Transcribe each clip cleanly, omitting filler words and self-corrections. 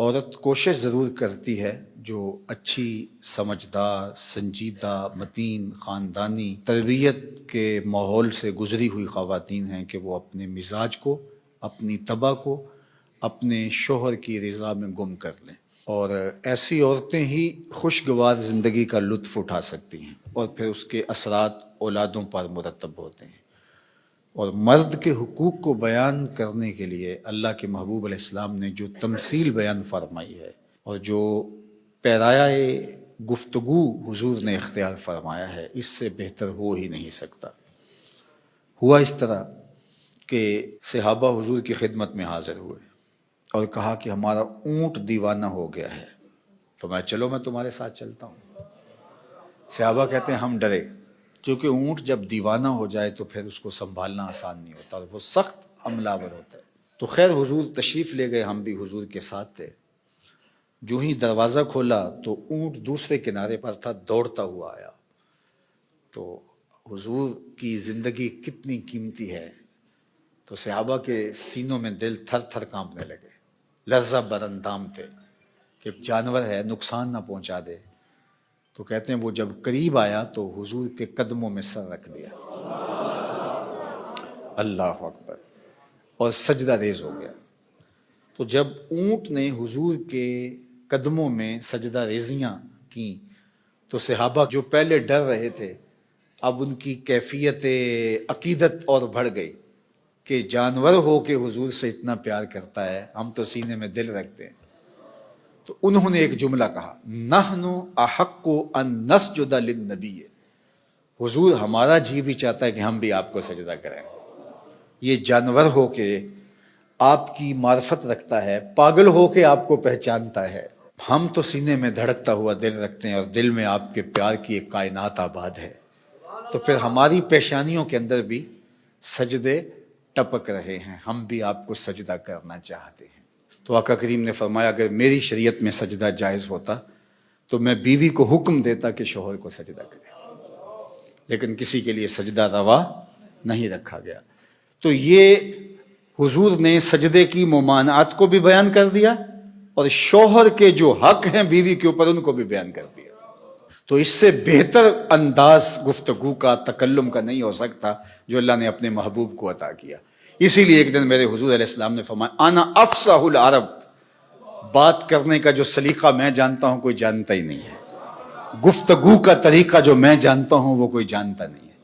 عورت کوشش ضرور کرتی ہے جو اچھی سمجھدار سنجیدہ متین خاندانی تربیت کے ماحول سے گزری ہوئی خواتین ہیں کہ وہ اپنے مزاج کو اپنی طبع کو اپنے شوہر کی رضا میں گم کر لیں، اور ایسی عورتیں ہی خوشگوار زندگی کا لطف اٹھا سکتی ہیں اور پھر اس کے اثرات اولادوں پر مرتب ہوتے ہیں۔ اور مرد کے حقوق کو بیان کرنے کے لیے اللہ کے محبوب علیہ السلام نے جو تمثیل بیان فرمائی ہے اور جو پیرایہ گفتگو حضور نے اختیار فرمایا ہے، اس سے بہتر ہو ہی نہیں سکتا۔ ہوا اس طرح کہ صحابہ حضور کی خدمت میں حاضر ہوئے اور کہا کہ ہمارا اونٹ دیوانہ ہو گیا ہے۔ فرمایا چلو میں تمہارے ساتھ چلتا ہوں۔ صحابہ کہتے ہیں ہم ڈرے، کیونکہ اونٹ جب دیوانہ ہو جائے تو پھر اس کو سنبھالنا آسان نہیں ہوتا اور وہ سخت حملہ آور ہوتا ہے۔ تو خیر حضور تشریف لے گئے، ہم بھی حضور کے ساتھ تھے۔ جو ہی دروازہ کھولا تو اونٹ دوسرے کنارے پر تھا، دوڑتا ہوا آیا۔ تو حضور کی زندگی کتنی قیمتی ہے، تو صحابہ کے سینوں میں دل تھر تھر کانپنے لگے، لرزہ بر اندام تھے کہ جانور ہے نقصان نہ پہنچا دے۔ تو کہتے ہیں وہ جب قریب آیا تو حضور کے قدموں میں سر رکھ دیا، اللہ اکبر، اور سجدہ ریز ہو گیا۔ تو جب اونٹ نے حضور کے قدموں میں سجدہ ریزیاں کیں تو صحابہ جو پہلے ڈر رہے تھے، اب ان کی کیفیت عقیدت اور بڑھ گئی کہ جانور ہو کے حضور سے اتنا پیار کرتا ہے، ہم تو سینے میں دل رکھتے ہیں۔ تو انہوں نے ایک جملہ کہا، نحن احق ان نسجد للنبی، حضور ہمارا جی بھی چاہتا ہے کہ ہم بھی آپ کو سجدہ کریں۔ یہ جانور ہو کے آپ کی معرفت رکھتا ہے، پاگل ہو کے آپ کو پہچانتا ہے، ہم تو سینے میں دھڑکتا ہوا دل رکھتے ہیں اور دل میں آپ کے پیار کی ایک کائنات آباد ہے۔ تو پھر ہماری پیشانیوں کے اندر بھی سجدے ٹپک رہے ہیں، ہم بھی آپ کو سجدہ کرنا چاہتے ہیں۔ تو آقا کریم نے فرمایا اگر میری شریعت میں سجدہ جائز ہوتا تو میں بیوی کو حکم دیتا کہ شوہر کو سجدہ کرے، لیکن کسی کے لیے سجدہ روا نہیں رکھا گیا۔ تو یہ حضور نے سجدے کی ممانعت کو بھی بیان کر دیا اور شوہر کے جو حق ہیں بیوی کے اوپر ان کو بھی بیان کر دیا۔ تو اس سے بہتر انداز گفتگو کا تکلم کا نہیں ہو سکتا جو اللہ نے اپنے محبوب کو عطا کیا۔ اسی لیے ایک دن میرے حضور علیہ السلام نے فرمایا انا افصح العرب، بات کرنے کا جو سلیقہ میں جانتا ہوں کوئی جانتا ہی نہیں ہے، گفتگو کا طریقہ جو میں جانتا ہوں وہ کوئی جانتا نہیں ہے۔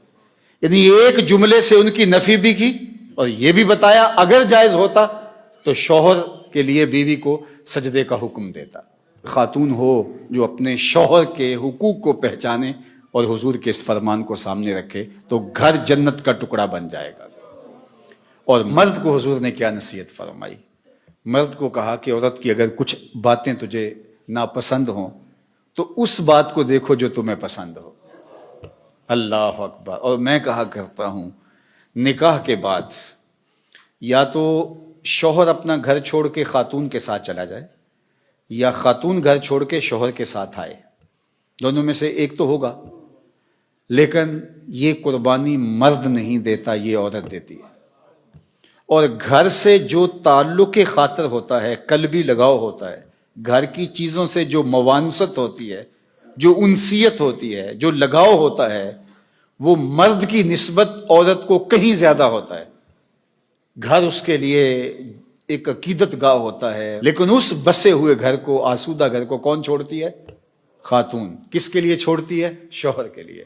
یعنی ایک جملے سے ان کی نفی بھی کی اور یہ بھی بتایا اگر جائز ہوتا تو شوہر کے لیے بیوی کو سجدے کا حکم دیتا۔ خاتون ہو جو اپنے شوہر کے حقوق کو پہچانے اور حضور کے اس فرمان کو سامنے رکھے تو گھر جنت کا ٹکڑا بن جائے گا۔ اور مرد کو حضور نے کیا نصیحت فرمائی؟ مرد کو کہا کہ عورت کی اگر کچھ باتیں تجھے ناپسند ہوں تو اس بات کو دیکھو جو تمہیں پسند ہو، اللہ اکبر۔ اور میں کہا کرتا ہوں نکاح کے بعد یا تو شوہر اپنا گھر چھوڑ کے خاتون کے ساتھ چلا جائے یا خاتون گھر چھوڑ کے شوہر کے ساتھ آئے، دونوں میں سے ایک تو ہوگا، لیکن یہ قربانی مرد نہیں دیتا، یہ عورت دیتی ہے۔ اور گھر سے جو تعلق خاطر ہوتا ہے، قلبی لگاؤ ہوتا ہے، گھر کی چیزوں سے جو موانست ہوتی ہے، جو انسیت ہوتی ہے، جو لگاؤ ہوتا ہے، وہ مرد کی نسبت عورت کو کہیں زیادہ ہوتا ہے۔ گھر اس کے لیے ایک عقیدت گاہ ہوتا ہے، لیکن اس بسے ہوئے گھر کو، آسودہ گھر کو کون چھوڑتی ہے؟ خاتون۔ کس کے لیے چھوڑتی ہے؟ شوہر کے لیے۔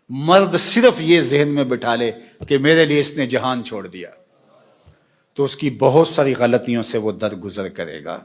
مرد صرف یہ ذہن میں بٹھا لے کہ میرے لیے اس نے جہان چھوڑ دیا تو اس کی بہت ساری غلطیوں سے وہ درگزر کرے گا۔